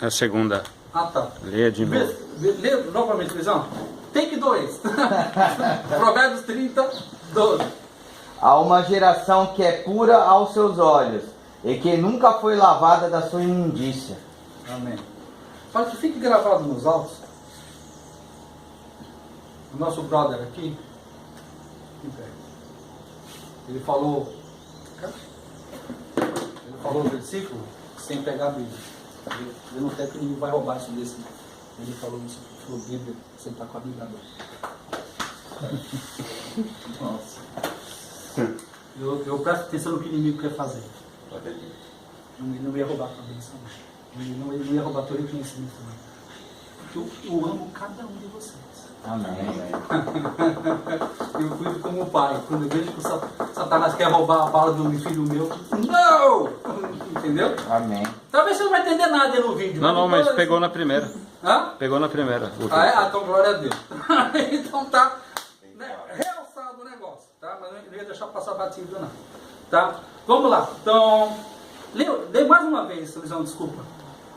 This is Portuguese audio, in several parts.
É a segunda. Ah, tá. Leia de novo. Lê novamente, Luizão. Take 2. Provérbios 30, 12. Há uma geração que é pura aos seus olhos e que nunca foi lavada da sua imundícia. Amém. Para que fique gravado nos autos, o nosso brother aqui, ele falou o versículo sem pegar a Bíblia. Eu não quero que ninguém vai roubar isso desse. Ele falou isso, falou Bíblia, sem estar com a Bíblia aberta. Nossa. Eu presto atenção no que o inimigo quer fazer. Ele não ia roubar a bênção. Ele não ia roubar todo o conhecimento. Porque eu amo cada um de vocês. Amém. Eu cuido como pai. Quando eu vejo que o Satanás quer roubar a bala de um filho meu, não! Entendeu? Amém. Talvez você não vai entender nada aí no vídeo. Não, mas pegou na primeira. Hã? Pegou na primeira. Ah, é? Então glória a Deus. Então tá, né, realçado o negócio, tá? Mas eu não ia deixar passar batido não. Tá? Vamos lá. Então, lê mais uma vez, Luizão, desculpa.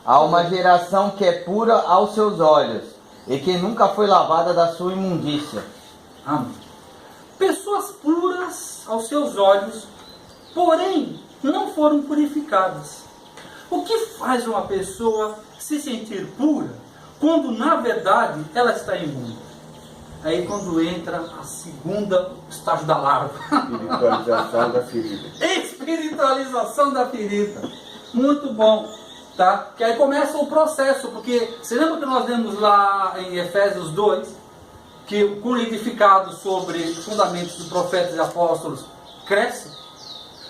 Há uma geração que é pura aos seus olhos e que nunca foi lavada da sua imundícia. Amém. Pessoas puras aos seus olhos, porém não foram purificadas. O que faz uma pessoa se sentir pura quando na verdade ela está imunda? Aí quando entra a segunda estágio da larva. Espiritualização da ferida. Espiritualização da ferida. Muito bom. Tá? Que aí começa o processo, porque você lembra que nós lemos lá em Efésios 2, que o edificado sobre fundamentos dos profetas e apóstolos cresce?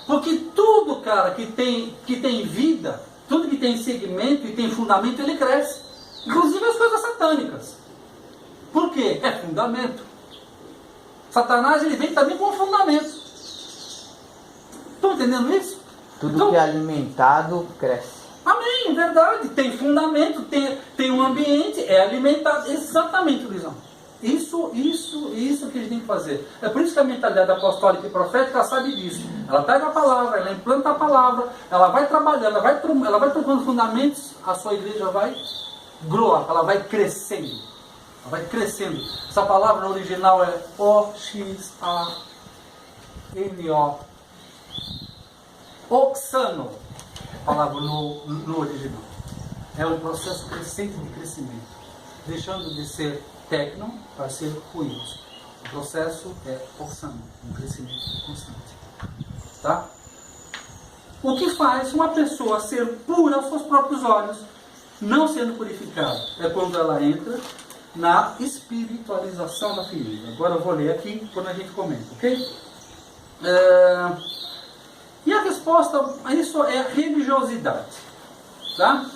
Porque tudo, cara, que tem vida, tudo que tem segmento e tem fundamento, ele cresce. Inclusive as coisas satânicas. Por quê? É fundamento. Satanás, ele vem também com fundamento. Estão entendendo isso? Tudo Então, que é alimentado cresce. amém, verdade. Tem fundamento, tem um ambiente, é alimentado. Exatamente, Luizão. Isso que a gente tem que fazer. É por isso que a mentalidade apostólica e profética sabe disso. Ela pega a palavra, ela implanta a palavra, ela vai trabalhando, ela vai trocando fundamentos, a sua igreja vai groar, ela vai crescendo. Ela vai crescendo. Essa palavra no original é O-X-A-N-O. Oxano. A palavra no original. É um processo crescente de crescimento. Deixando de ser tecno para ser ruídos. O processo é oxano, um crescimento constante. Tá? O que faz uma pessoa ser pura aos seus próprios olhos, não sendo purificada, é quando ela entra na espiritualização da ferida. Agora eu vou ler aqui quando a gente comenta, ok? E a resposta a isso é religiosidade. Tá?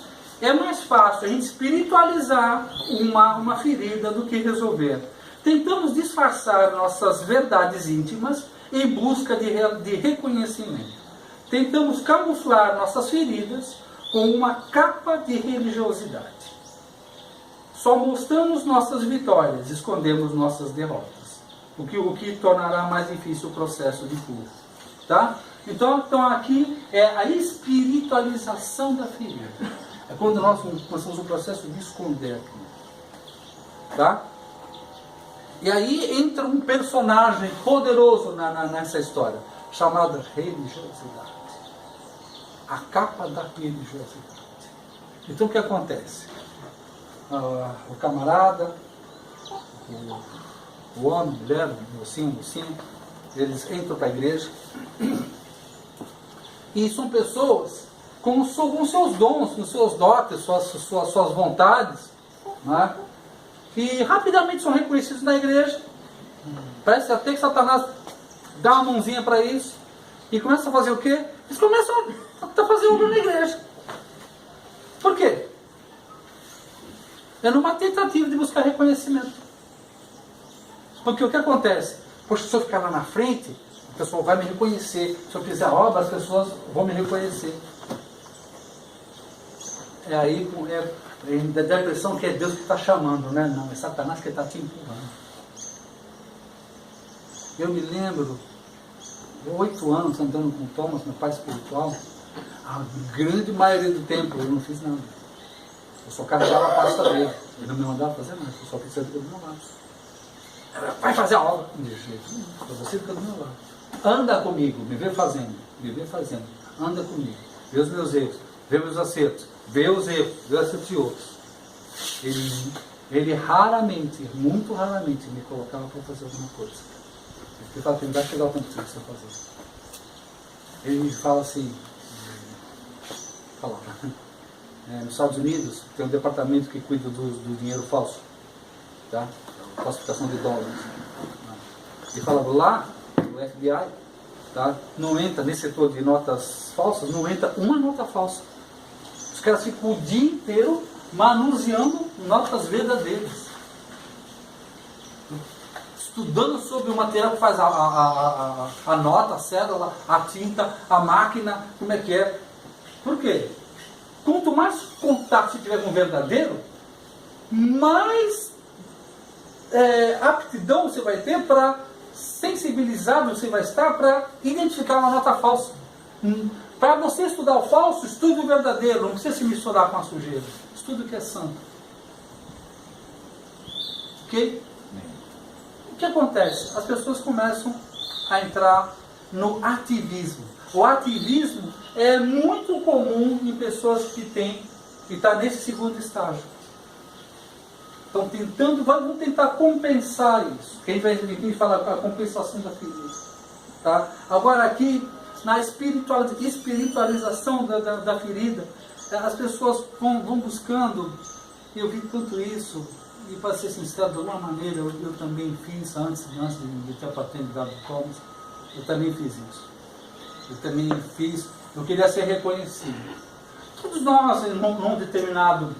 É mais fácil a gente espiritualizar uma ferida do que resolver. Tentamos disfarçar nossas verdades íntimas em busca de reconhecimento. Tentamos camuflar nossas feridas com uma capa de religiosidade. Só mostramos nossas vitórias, escondemos nossas derrotas. O que tornará mais difícil o processo de cura. Tá? Então aqui é a espiritualização da ferida. É quando nós começamos o processo de esconder aqui. Tá? E aí entra um personagem poderoso nessa história, chamado religiosidade. A capa da religiosidade. Então o que acontece? O camarada, o homem, a mulher, o mocinho, eles entram para a igreja e são pessoas com seus dons, com seus dotes, suas vontades, né? E rapidamente são reconhecidos na igreja. Parece até que Satanás dá uma mãozinha para isso e começa a fazer o quê? Eles começam a fazer obra na igreja. Por quê? É numa tentativa de buscar reconhecimento. Porque o que acontece? Poxa, se eu ficar lá na frente, o pessoal vai me reconhecer. Se eu fizer obra, as pessoas vão me reconhecer. É aí dá a impressão que é Deus que está chamando, né? Não, é Satanás que está te empurrando. Eu me lembro, 8 anos andando com Thomas, meu pai espiritual, a grande maioria do tempo eu não fiz nada. Eu só carregava a pasta dele. Ele não me mandava fazer nada, eu só precisava ficar do meu lado. Vai fazer a obra. Você fica do meu lado. Anda comigo, me vê fazendo, anda comigo, vê os meus erros, vê os meus acertos, vê os erros, vê os acertos de outros. Ele raramente, muito raramente, me colocava para fazer alguma coisa. Ele fala que vai chegar o tempo que você precisa fazer. Ele me fala assim, nos Estados Unidos tem um departamento que cuida do dinheiro falso, tá? Falsificação de dólares. Ele fala, lá, o FBI, tá? Não entra nesse setor de notas falsas, não entra uma nota falsa. Os caras ficam o dia inteiro manuseando notas verdadeiras. Estudando sobre o material que faz a nota, a cédula, a tinta, a máquina, como é que é. Por quê? Quanto mais contato você tiver com o verdadeiro, mais aptidão você vai ter para, sensibilizado você vai estar para identificar uma nota falsa. Para você estudar o falso, estude o verdadeiro, não precisa se misturar com a sujeira. Estude o que é santo. Ok? O que acontece? As pessoas começam a entrar no ativismo. O ativismo é muito comum em pessoas que estão nesse segundo estágio. Estão tentando, vão tentar compensar isso. Quem vai falar a compensação da ferida. Tá? Agora aqui, na espiritualização da ferida, as pessoas vão buscando, eu vi tanto isso, e para ser sincero, de alguma maneira eu também fiz, antes de ter a paternidade do Thomas, eu também fiz isso. Eu queria ser reconhecido. Todos nós, num determinado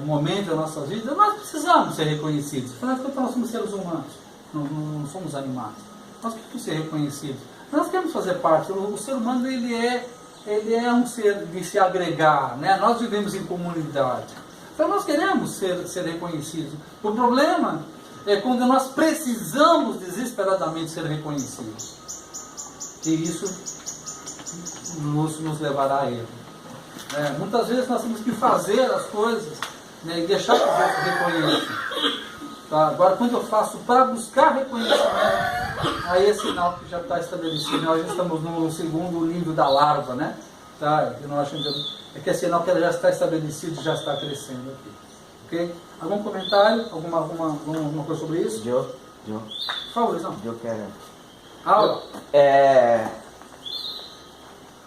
momento da nossa vida, nós precisamos ser reconhecidos. Afinal, nós somos seres humanos, não somos animais. Nós queremos ser reconhecidos. Nós queremos fazer parte. O ser humano ele é um ser de se agregar, né? Nós vivemos em comunidade. Então nós queremos ser reconhecidos. O problema é quando nós precisamos desesperadamente ser reconhecidos. E isso nos levará a erro. Muitas vezes nós temos que fazer as coisas, né, e deixar que os outros reconheçam. Tá? Agora, quando eu faço para buscar reconhecimento, aí é sinal que já está estabelecido. Nós já estamos no segundo nível da larva, né? Tá? É que é sinal que ela já está estabelecido, já está crescendo aqui. Ok? Algum comentário? Alguma coisa sobre isso? Eu. Por favor, Luizão. Eu quero.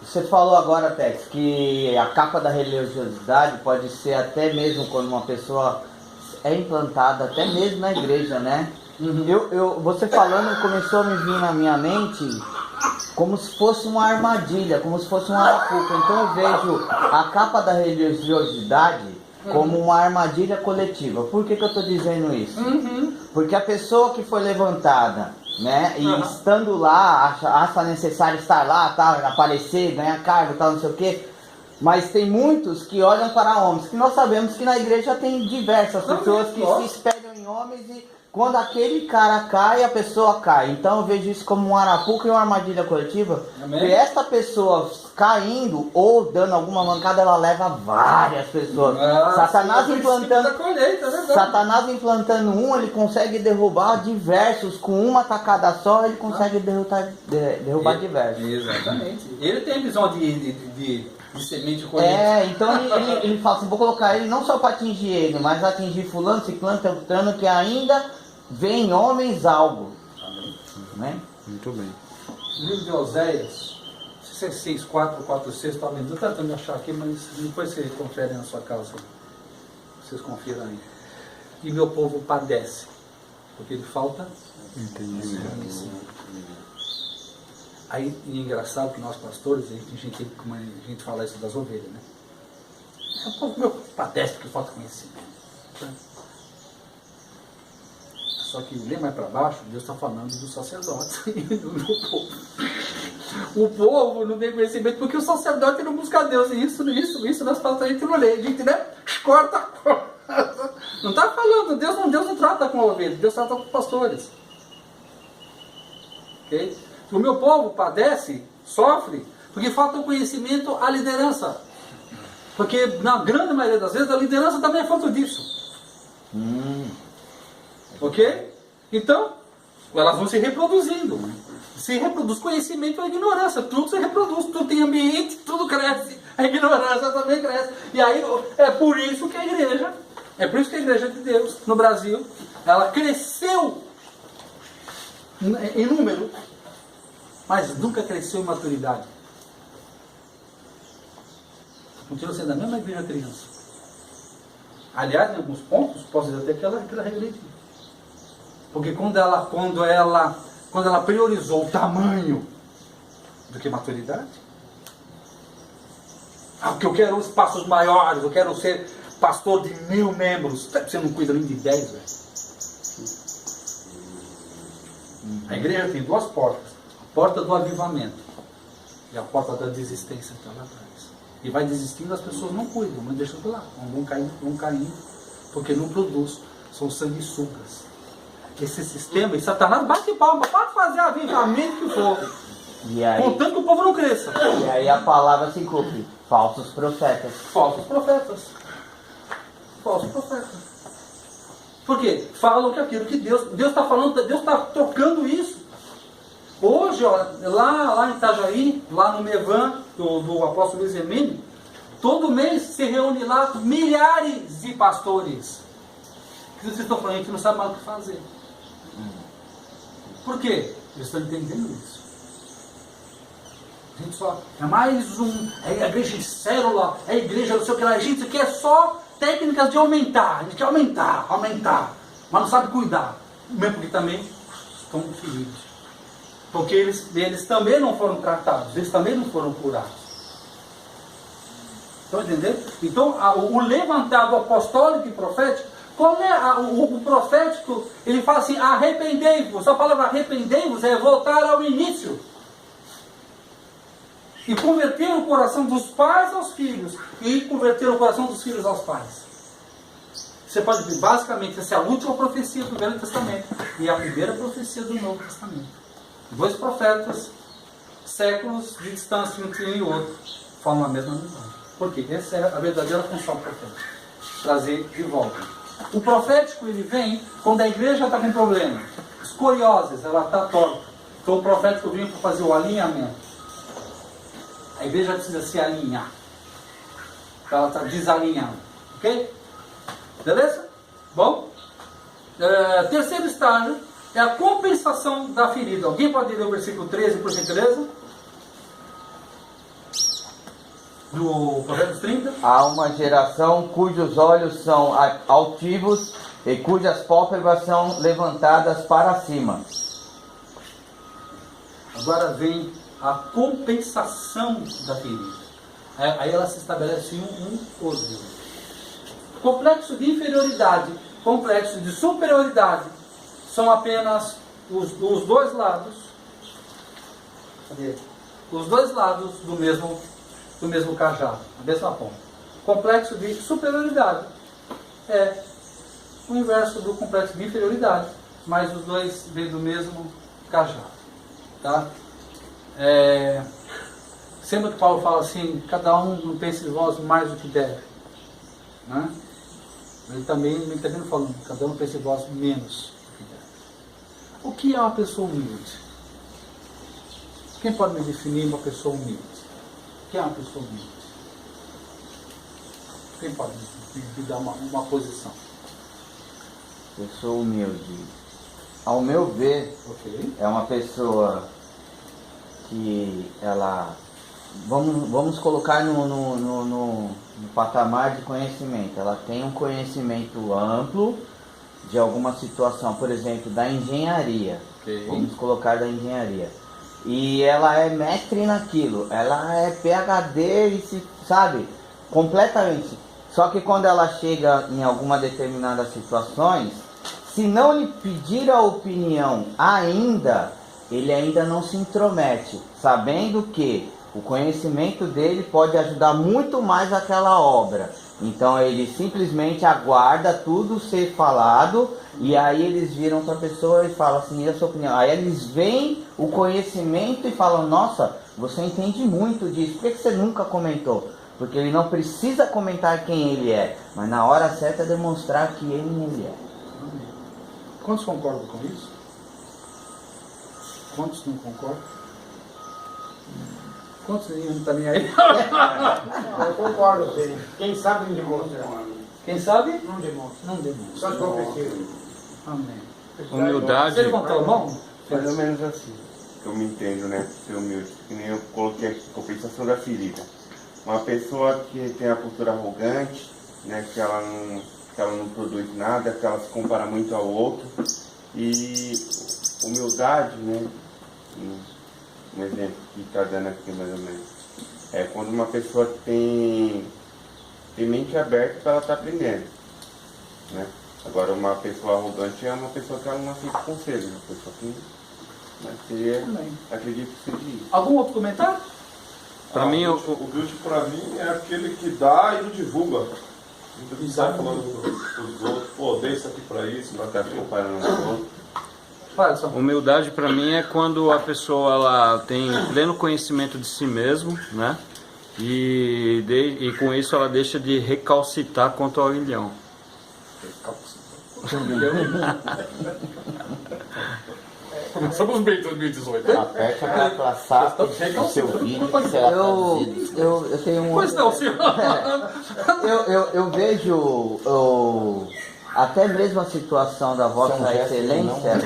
Você falou agora, Tex, que a capa da religiosidade pode ser até mesmo quando uma pessoa é implantada, até mesmo na igreja, né? Uhum. Você falando começou a me vir na minha mente como se fosse uma armadilha, como se fosse um arapuca. Então eu vejo a capa da religiosidade como uma armadilha coletiva. Por que eu estou dizendo isso? Uhum. Porque a pessoa que foi levantada, né, e estando lá, acha necessário estar lá, tal, aparecer, ganhar cargo, tal, não sei o quê. Mas tem muitos que olham para homens, que nós sabemos que na igreja tem diversas pessoas que se espelham em homens e quando aquele cara cai, a pessoa cai. Então eu vejo isso como um arapuca e uma armadilha coletiva. Amém. E esta pessoa caindo ou dando alguma mancada, ela leva várias pessoas. Satanás implantando um, ele consegue derrubar diversos. Com uma tacada só, ele consegue derrubar diversos. Exatamente. Ele tem a visão de semente colheita. Então ele fala assim, vou colocar ele não só para atingir ele, mas atingir fulano, ciclano, teltrano, que ainda vê em homens algo. Amém. Né? Muito bem. O livro de Oséias, 6:4, 4:6, estou tentando achar aqui, mas depois você confere na sua casa. Vocês confiram aí. E meu povo padece, porque ele falta entendimento. Aí é engraçado que nós pastores, como a gente fala isso das ovelhas, né? O meu padece porque falta conhecimento. Só que bem mais para baixo, Deus está falando dos sacerdotes e do meu povo. O povo não tem conhecimento porque o sacerdote não busca Deus. Isso nós falamos, a gente não lê, a gente, né? Corta. Não está falando, Deus não trata com ovelhas, Deus trata com pastores. Ok? O meu povo padece, sofre, porque falta o conhecimento à liderança. Porque na grande maioria das vezes a liderança também é fruto disso. Ok? Então, elas vão se reproduzindo. Se reproduz conhecimento ou ignorância. Tudo se reproduz, tudo tem ambiente, tudo cresce. A ignorância também cresce. E aí é por isso que a igreja de Deus no Brasil, ela cresceu em número, mas nunca cresceu em maturidade. Continua sendo a mesma igreja criança. Aliás, em alguns pontos, posso dizer até que ela regrediu. Porque quando ela priorizou o tamanho do que maturidade, porque eu quero espaços maiores, eu quero ser pastor de 1000 membros. Você não cuida nem de 10, velho. A igreja tem duas portas. A porta do avivamento e a porta da desistência que está lá atrás. E vai desistindo, as pessoas não cuidam, mas deixam lá. Vão caindo, porque não produz. São sanguessugas. Esse sistema, e Satanás bate palma, pode fazer avivamento que for. E aí, contanto que o povo não cresça. E aí a palavra se cumpre. Falsos profetas. Falsos profetas. Falsos profetas. Por quê? Falam que aquilo que Deus está falando, Deus está trocando isso. Hoje, ó, lá em Itajaí, lá no Mevan, do apóstolo Luiz Emílio, todo mês se reúne lá milhares de pastores. Que vocês estão falando, a gente não sabe mais o que fazer. Por quê? Eles estão entendendo isso. A gente só, é mais é a igreja de célula, é a igreja não sei o que lá, a gente quer só técnicas de aumentar, a gente quer aumentar, mas não sabe cuidar. Mesmo porque também estão feridos. Porque eles também não foram tratados, eles também não foram curados. Estão entendendo? Então, o levantado apostólico e profético, qual é o profético? Ele fala assim, arrependei-vos. A palavra arrependei-vos é voltar ao início. E converter o coração dos pais aos filhos. E converter o coração dos filhos aos pais. Você pode ver, basicamente, essa é a última profecia do Velho Testamento. E a primeira profecia do Novo Testamento. 2 profetas, séculos de distância entre um e outro, falam a mesma mensagem. Por quê? Essa é a verdadeira função profética. Trazer de volta. O profético, ele vem quando a igreja está com problema. Escolioses, ela está torta. Então o profético vem para fazer o alinhamento. A igreja precisa se alinhar. Ela está desalinhando. Ok? Beleza? Bom? Terceiro estágio é a compensação da ferida. Alguém pode ler o versículo 13, por gentileza? Do Provérbios 30. Há uma geração cujos olhos são altivos e cujas pálpebras são levantadas para cima. Agora vem a compensação da ferida. Aí ela se estabelece em um orgulho. Complexo de inferioridade, complexo de superioridade são apenas os dois lados. Cadê? Os dois lados do mesmo cajado, a mesma ponta. Complexo de superioridade é o inverso do complexo de inferioridade, mas os dois vêm do mesmo cajado. Tá? Sempre que Paulo fala assim, cada um não pense de vós mais do que deve. Né? Ele também está falando, cada um pense de vós menos do que deve. O que é uma pessoa humilde? Quem pode me definir uma pessoa humilde? O que é uma pessoa humilde? Quem pode me dar uma posição? Pessoa humilde. Ao meu ver, Ok. é uma pessoa que ela... Vamos colocar no patamar de conhecimento. Ela tem um conhecimento amplo de alguma situação, por exemplo, da engenharia. Ok. Vamos colocar da engenharia. E ela é mestre naquilo. Ela é PhD e se sabe completamente. Só que quando ela chega em alguma determinada situações, se não lhe pedir a opinião ainda, ele ainda não se intromete, sabendo que o conhecimento dele pode ajudar muito mais aquela obra. Então ele simplesmente aguarda tudo ser falado e aí eles viram para a pessoa e falam assim, e a sua opinião? Aí eles veem o conhecimento e falam, nossa, você entende muito disso, por que você nunca comentou? Porque ele não precisa comentar quem ele é, mas na hora certa demonstrar que ele é. Quantos concordam com isso? Quantos não concordam? Quantos não estão nem aí? Eu concordo, quem sabe não demonstra. Quem sabe? Não demonstra. Não demonstra. Só de profecia. Amém. Humildade. Você levantou a mão? Mais ou menos assim. Eu me entendo, né? Ser humilde. Que nem eu coloquei aqui, compensação da ferida. Uma pessoa que tem a postura arrogante, né? Que ela não produz nada, que ela se compara muito ao outro. E humildade, né? Um exemplo que está dando aqui mais ou menos. É quando uma pessoa tem mente aberta para ela estar aprendendo, né? Agora, uma pessoa arrogante é uma pessoa que ela não aceita conselho, uma pessoa que acredito que seja isso. Algum outro comentário? Pra mim, o humilde pra mim é aquele que dá e não divulga. Não sai falando pros outros, pô, dei isso aqui pra isso, pra Está se comparando com o outro. Fala, só. humildade para mim é quando a pessoa ela tem pleno conhecimento de si mesmo, né? E com isso ela deixa de recalcitar quanto ao orgulhão. Começamos bem 2018. Aperte para passar o seu vídeo. Eu tenho um. Pois não, senhor. Eu vejo até mesmo a situação da Vossa Excelência,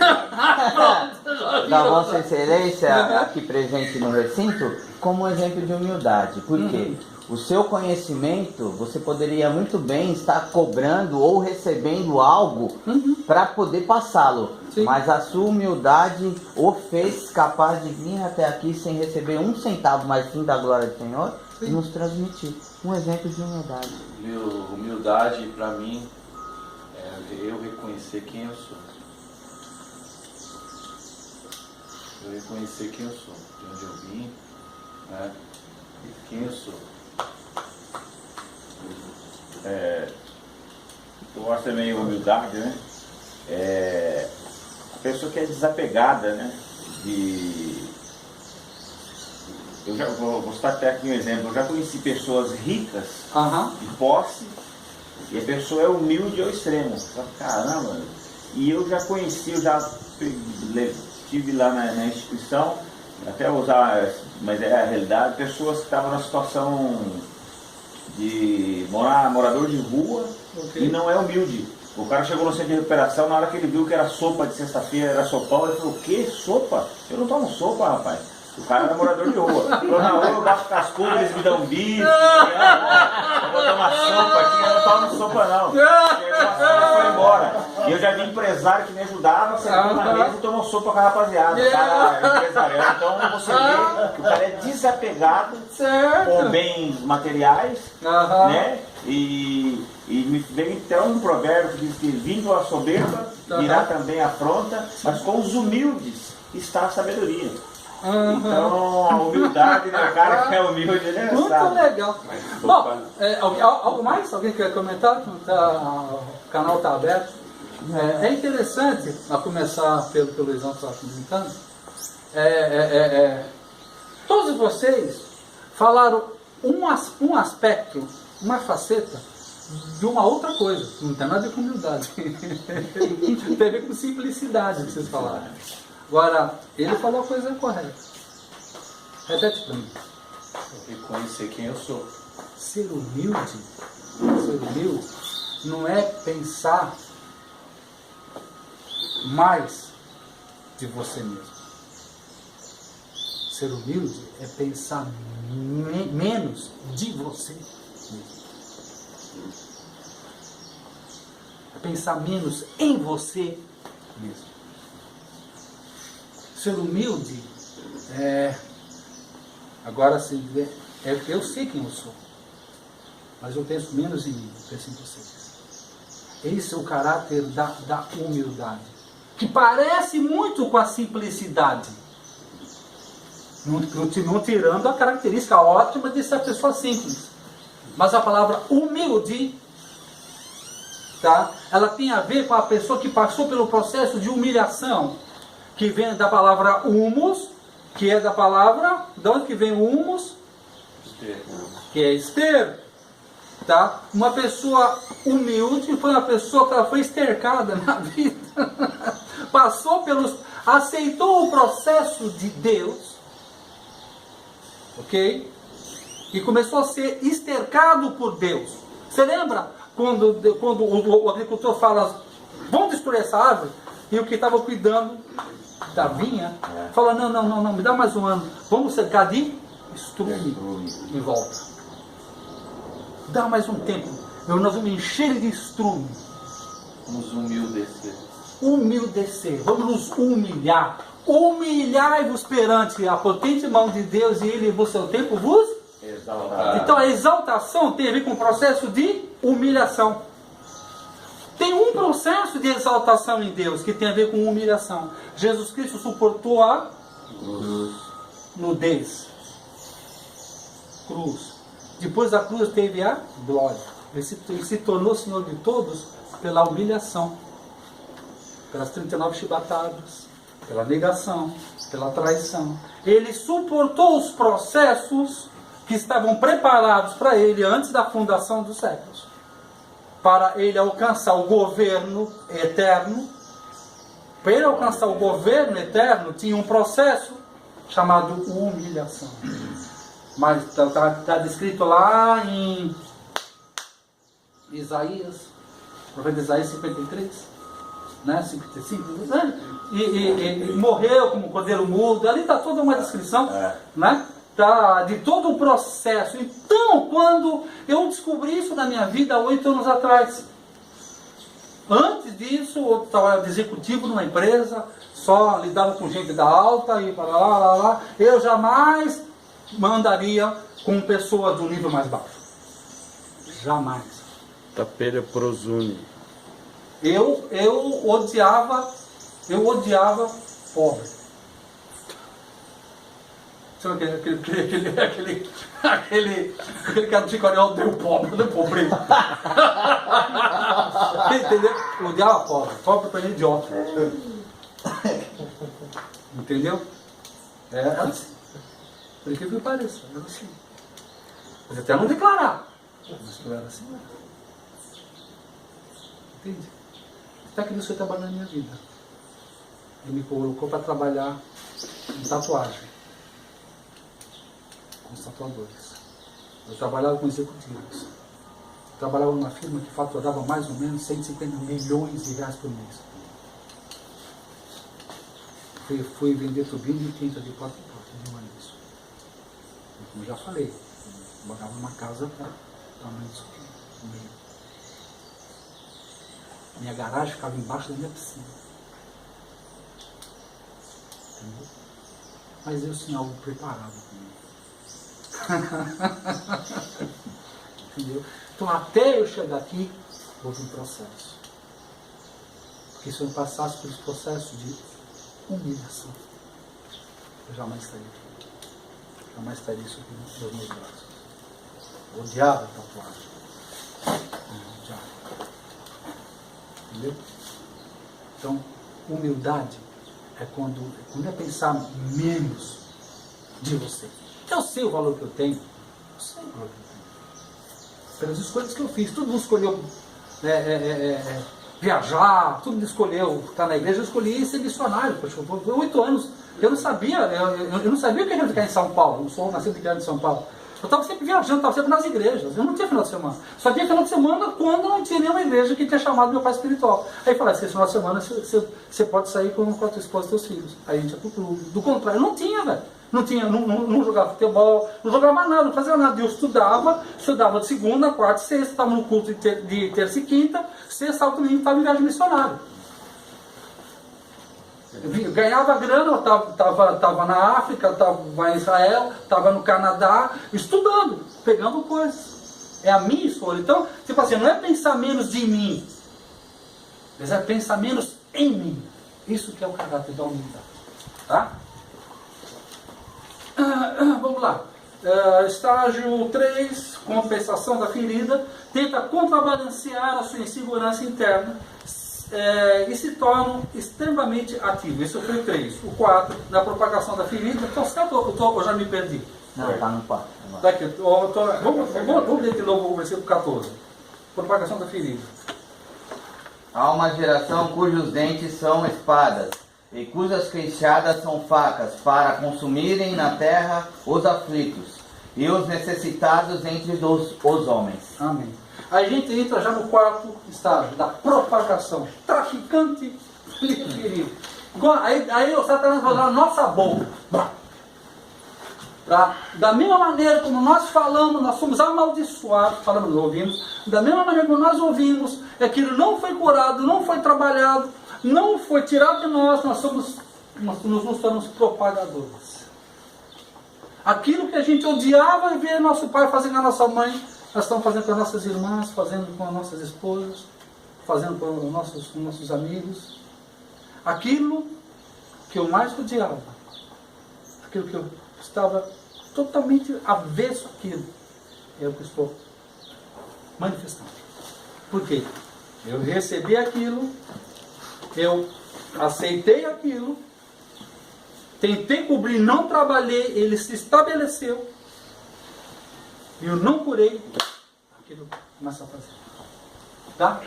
da Vossa Excelência aqui presente no recinto, como um exemplo de humildade. Por quê? O seu conhecimento, você poderia muito bem estar cobrando ou recebendo algo para poder passá-lo. Sim. Mas a sua humildade o fez capaz de vir até aqui sem receber um centavo, mas sim da glória do Senhor, e nos transmitir. Um exemplo de humildade. Humildade para mim é eu reconhecer quem eu sou. Eu reconhecer quem eu sou, de onde eu vim, né? E quem eu sou. Eu gosto também de humildade, né? A pessoa que é desapegada, né? Eu já vou citar até aqui um exemplo. Eu já conheci pessoas ricas, de posse, e a pessoa é humilde ao extremo. Caramba! E eu já conheci, eu já estive lá na instituição, até usar, mas é a realidade, pessoas que estavam na situação de morador de rua, e não é humilde. O cara chegou no centro de recuperação, na hora que ele viu que era sopa de sexta-feira, era sopão, ele falou: o quê? Sopa? Eu não tomo sopa, rapaz. O cara era morador de rua. Falou: não, eu baixo cascudo, eles me dão bife, eu vou tomar sopa aqui, eu não tomo sopa não. Ele foi embora. E eu já vi empresário que me ajudava, sentou na mesa e tomou sopa com a rapaziada. O cara é empresarial. Então você vê que o cara é desapegado com bens materiais, né? E me vem então um provérbio que diz que vindo a soberba virá também a afronta, mas com os humildes está a sabedoria. Então a humildade, né? O cara que é humilde, ele é Muito sábio. legal. Bom, algo mais? Alguém quer comentar? O canal está aberto. É interessante, a começar pelo que o Luizão estava comentando, todos vocês falaram um aspecto, uma faceta de uma outra coisa. Não tem nada a ver com humildade. Tem a ver com simplicidade que vocês falaram. Agora, ele falou a coisa correta. Repete para mim. Reconhecer quem eu sou. Ser humilde não é pensar mais de você mesmo. Ser humilde é pensar menos de você mesmo. É pensar menos em você mesmo. Ser humilde agora sim, eu sei quem eu sou, mas eu penso menos em mim, eu penso em vocês. Esse é o caráter da humildade, que parece muito com a simplicidade, não tirando a característica ótima de ser pessoa simples, mas a palavra humilde, tá? Ela tem a ver com a pessoa que passou pelo processo de humilhação, que vem da palavra humus, que é da palavra, de onde que vem o humus? Que é Esther. Tá? Uma pessoa humilde foi uma pessoa que ela foi estercada na vida. Aceitou o processo de Deus. Ok? E começou a ser estercado por Deus. Você lembra quando o agricultor fala, vamos destruir essa árvore? E o que estava cuidando da vinha fala, não, me dá mais um ano. Vamos cercar de estrume em volta. Dá mais um tempo. Nós vamos encher de estrume. Vamos humildecer. Vamos nos humilhar. Humilhai-vos perante a potente mão de Deus e Ele, no seu tempo, vos exaltará. Então a exaltação tem a ver com o processo de humilhação. Tem um processo de exaltação em Deus que tem a ver com humilhação. Jesus Cristo suportou a nudez. Cruz. Depois da cruz teve a glória. Ele se tornou Senhor de todos pela humilhação. Pelas 39 chibatadas, pela negação, pela traição. Ele suportou os processos que estavam preparados para ele antes da fundação dos séculos. Para ele alcançar o governo eterno. Para ele alcançar o governo eterno, tinha um processo chamado humilhação. Mas está descrito lá em Isaías, profeta Isaías 53, né? 55, né? E morreu como cordeiro mudo. Ali está toda uma descrição, né? De todo o processo. Então, quando eu descobri isso na minha vida há 8 anos atrás, antes disso, eu estava de executivo numa empresa, só lidava com gente da alta e para lá. Eu jamais mandaria com pessoas do nível mais baixo. Jamais. Tapera Prozuni. Eu odiava pobre. Sabe aquele cara do Chicoreal deu pobre. Entendeu? Eu odiava pobre. Pobre para ele é idiota. Entendeu? Assim. Por incrível que pareça, eu era assim. Mas até não declarar. Mas eu era assim. Entende? Até que Deus foi trabalhando na minha vida. Ele me colocou para trabalhar em tatuagem. Com os tatuadores. Eu trabalhava com executivos. Eu trabalhava numa firma que faturava mais ou menos 150 milhões de reais por mês. Fui vender turbina e tinta de porta em porta. Como já falei, eu morava numa casa para tamanho disso aqui, no meio. Minha garagem ficava embaixo da minha piscina. Entendeu? Mas Deus tinha algo preparado comigo. Entendeu? Então até eu chegar aqui, houve um processo. Porque se eu passasse por esse processo de humilhação, eu jamais estaria aqui. Jamais estaria isso aqui nos meus braços. Eu odiava a tatuagem. Odiava. Entendeu? Então, humildade é quando é pensar menos de você. Eu sei o valor que eu tenho. Eu sei o valor que eu tenho. Pelas escolhas que eu fiz. Todo mundo escolheu viajar, todo mundo escolheu estar na igreja. Eu escolhi ser missionário. Por 8 anos. Eu não sabia o que era ficar em São Paulo. Eu não sou nascido e criado em São Paulo. Eu estava sempre viajando, estava sempre nas igrejas. Eu não tinha final de semana. Só tinha final de semana quando não tinha nenhuma igreja que tinha chamado meu pai espiritual. Aí eu falei, esse final de semana você pode sair com a tua esposa e teus filhos. Aí a gente ia pro clube. Do contrário, não tinha, velho. Não jogava futebol, não jogava nada, não fazia nada. Eu estudava de segunda, quarta e sexta, estava no culto de terça e quinta, sexta, sábado e domingo, estava em viagem missionária. Eu ganhava grana, eu estava na África, estava em Israel, estava no Canadá, estudando, pegando coisas. É a minha escolha. Então, tipo assim, não é pensar menos de mim, mas é pensar menos em mim. Isso que é o caráter da humildade. Tá? Vamos lá. Estágio 3, compensação da ferida. Tenta contrabalancear a sua insegurança interna. E se tornam extremamente ativos. Isso foi o 3. O 4, na propagação da ferida. Então, certo, eu já me perdi. Não, está no 4. Daqui, vamos ler de novo o versículo 14. Propagação da ferida. Há uma geração cujos dentes são espadas, e cujas queixadas são facas, para consumirem na terra os aflitos e os necessitados entre os homens. Amém. A gente entra já no quarto estágio, da propagação. Traficante de ferida. Aí o Satanás vai usar a nossa boca. Da mesma maneira como nós falamos, nós somos amaldiçoados, falamos, ouvimos, da mesma maneira como nós ouvimos, aquilo não foi curado, não foi trabalhado, não foi tirado de nós, nós nos tornamos propagadores. Aquilo que a gente odiava e ver nosso pai fazendo com a nossa mãe, nós estamos fazendo com as nossas irmãs, fazendo com as nossas esposas, fazendo com os nossos amigos. Aquilo que eu mais odiava, aquilo que eu estava totalmente avesso àquilo, é o que estou manifestando. Por quê? Eu recebi aquilo, eu aceitei aquilo, tentei cobrir, não trabalhei, ele se estabeleceu, e eu não curei, aquilo começa a fazer. Tá?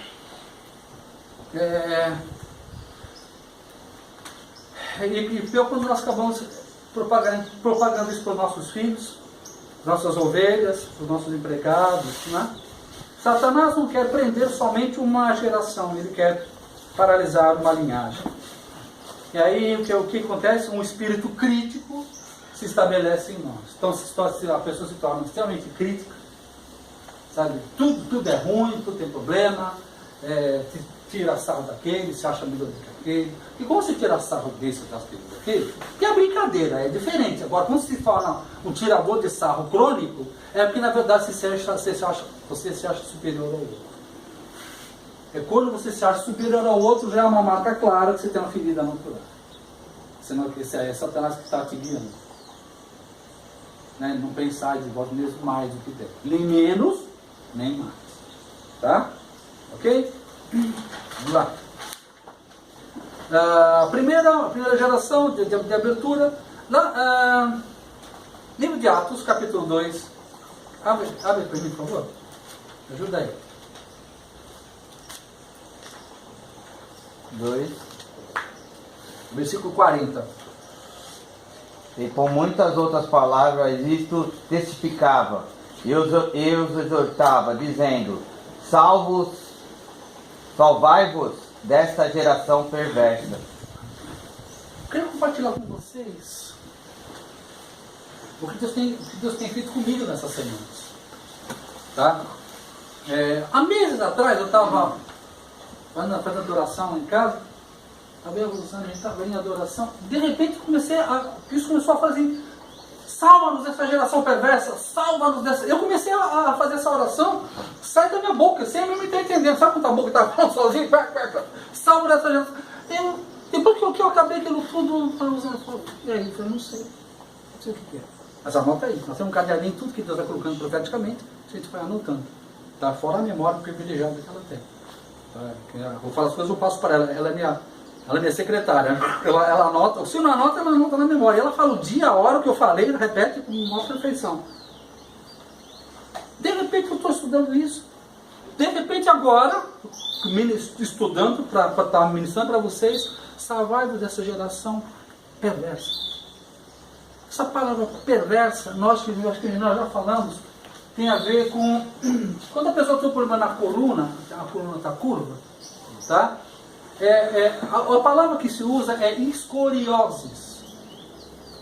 E pior quando nós acabamos propagando isso para os nossos filhos, nossas ovelhas, para os nossos empregados, né? Satanás não quer prender somente uma geração, ele quer paralisar uma linhagem. E aí o que acontece? Um espírito crítico se estabelece em nós. Então a pessoa se torna extremamente crítica, sabe? Tudo é ruim, tudo tem problema, tira sarro daquele, se acha melhor do que aquele. E como se tira sarro desse daquele? Que é brincadeira, é diferente. Agora, quando se fala um tirador de sarro crônico, é porque na verdade você se acha superior ao outro. É quando você se acha superior ao outro, já é uma marca clara que você tem uma ferida natural. Senão esse é Satanás que está te guiando. Né? Não pensar de vós mesmo mais do que deve. Nem menos, nem mais. Tá? Ok? Vamos lá. A primeira geração de abertura, livro de Atos, capítulo 2. Abre para mim, por favor. Ajuda aí. 2. Versículo 40. E com muitas outras palavras isto testificava e os exortava, dizendo: salvai-vos desta geração perversa. Quero compartilhar com vocês o que Deus tem feito comigo nessas semanas. Tá? Há meses atrás eu estava fazendo adoração em casa, estava evolução, a gente estava em adoração, de repente isso começou a fazer: salva-nos dessa geração perversa, salva-nos dessa. Eu comecei a fazer essa oração, sai da minha boca, sem eu me estar entendendo. Sabe quando a boca estava falando sozinho? Salva dessa geração. Depois que eu acabei aquilo tudo, eu não sei o que é. Mas anota aí, nós temos um caderninho, tudo que Deus vai colocando profeticamente, a gente vai anotando. Tá? Fora a memória privilegiada que ela tem. Tá? Eu vou falar as coisas, eu passo para ela. Ela é minha secretária. Ela anota, se não anota, ela anota na memória. Ela fala o dia, a hora que eu falei, ela repete com maior perfeição. De repente eu estou estudando isso. De repente agora, estudando para estar ministrando para vocês, salvai-vos dessa geração perversa. Essa palavra perversa, nós já falamos, tem a ver com quando a pessoa tem um problema na coluna, a coluna está curva, tá? A palavra que se usa é escolioses,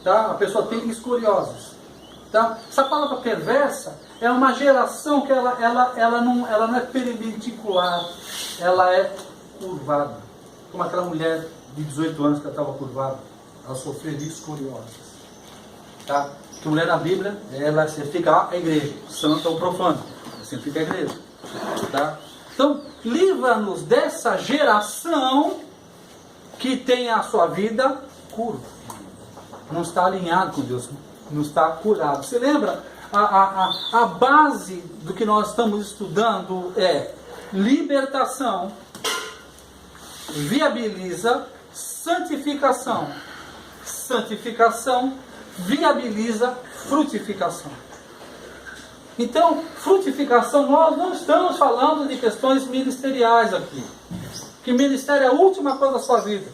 tá? A pessoa tem escolioses, tá? Essa palavra perversa é uma geração que ela não é perpendicular, ela é curvada, como aquela mulher de 18 anos que estava curvada, ela sofreu de escolioses, tá? Que mulher na Bíblia, ela significa a igreja, santo ou profano, significa a igreja, tá? Então, livra-nos dessa geração que tem a sua vida curva. Não está alinhado com Deus, não está curado. Você lembra? A base do que nós estamos estudando é libertação, viabiliza, santificação, viabiliza frutificação. Então, frutificação, nós não estamos falando de questões ministeriais aqui. Que ministério é a última coisa da sua vida.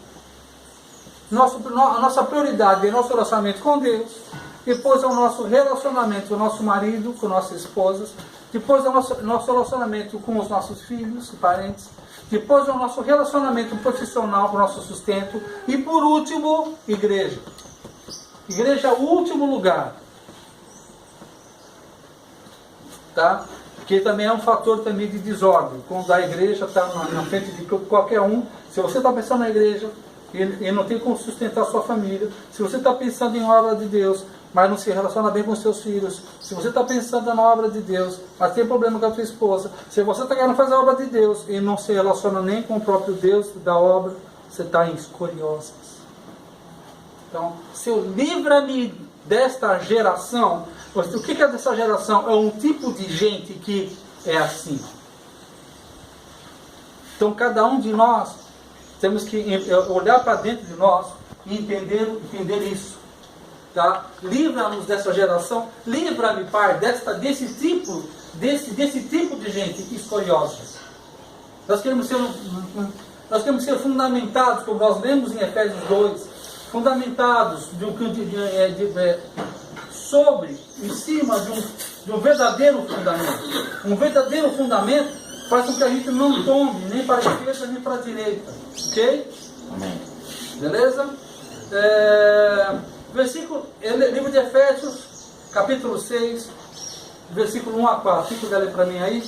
A nossa prioridade é o nosso relacionamento com Deus. Depois é o nosso relacionamento com o nosso marido, com nossas esposas. Depois é o nosso relacionamento com os nossos filhos e parentes. Depois é o nosso relacionamento profissional com o nosso sustento. E por último, igreja. Igreja é o último lugar. Tá? Que também é um fator também de desordem. Quando a igreja está na frente de qualquer um. Se você está pensando na igreja e não tem como sustentar a sua família, se você está pensando em obra de Deus, mas não se relaciona bem com seus filhos, se você está pensando na obra de Deus, mas tem problema com a sua esposa, se você está querendo fazer a obra de Deus e não se relaciona nem com o próprio Deus da obra, você está em escoliosas. Então, Senhor, livra-me desta geração. O que é dessa geração? É um tipo de gente que é assim. Então, cada um de nós temos que olhar para dentro de nós e entender isso. Tá? Livra-nos dessa geração. Livra-me, Pai, desse tipo de gente escolhosa. Nós queremos ser fundamentados, como nós lemos em Efésios 2, fundamentados sobre, em cima de um verdadeiro fundamento. Um verdadeiro fundamento faz com que a gente não tombe nem para a esquerda nem para a direita. Ok? Amém. Beleza? Livro de Efésios, capítulo 6, versículo 1 a 4. Fica ler para mim aí.